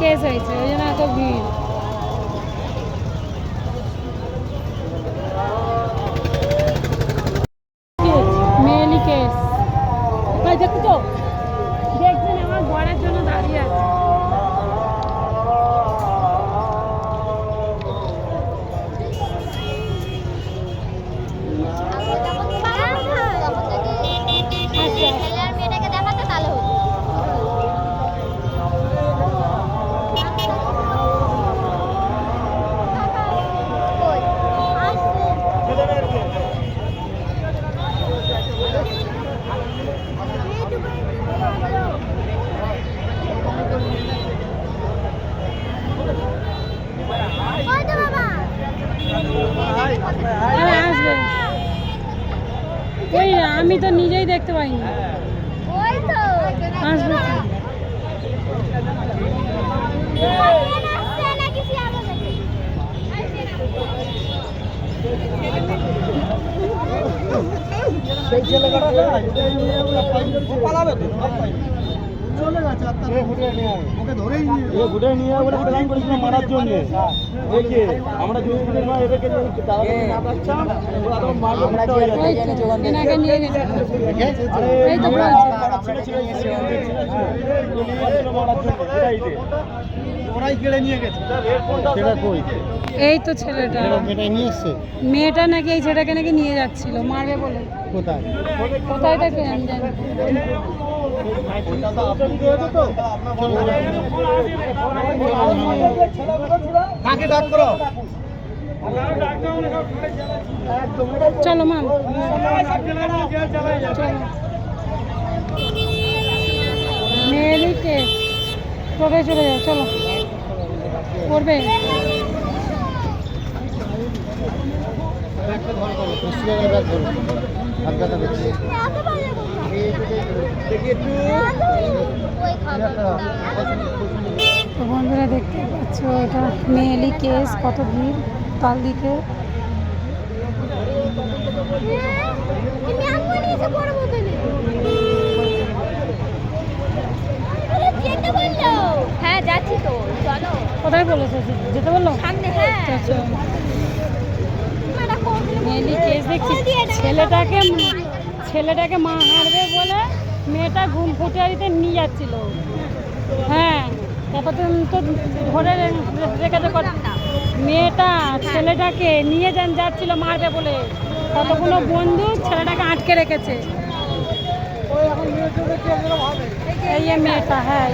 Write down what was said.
Case হয়েছে, ওই জন্য এত ভিড়। মেয়েলি কেস দেখছো, দেখছেন আমার বরের জন্য দাঁড়িয়ে আছে। আমি তো নিজেই দেখতে পাইনি। আসবে মারার জন্য আমরা এই তো ছেলেটা, মেয়েটা নাকি এই ছেলেটাকে নাকি নিয়ে যাচ্ছিল মারবে বলে। কোথায় কোথায় থাকে আমি জানি। চলো মাম, মেয়েরই কেস, কোথায় চলে যাও, চলো করবে। তো বন্ধুরা দেখতে পাচ্ছ এটা মেয়েলি কেস, কত ভিড় তাল দিতে। হ্যাঁ যাচ্ছি তো, চলো। কোথায় বলেছে যেতে বললো? সামনে। হ্যাঁ মেয়েলি কেস দেখছি, ছেলেটাকে মা হারবে বলে মেয়েটা ঘুম ফুটিয়ে নিয়ে যাচ্ছিল। হ্যাঁ তারপর তো ধরে রেখেছে, মেয়েটা ছেলেটাকে নিয়ে যাচ্ছিল মারবে বলে, কতগুলো বন্ধু ছেলেটাকে আটকে রেখেছে। এই মেয়েটা, হ্যাঁ।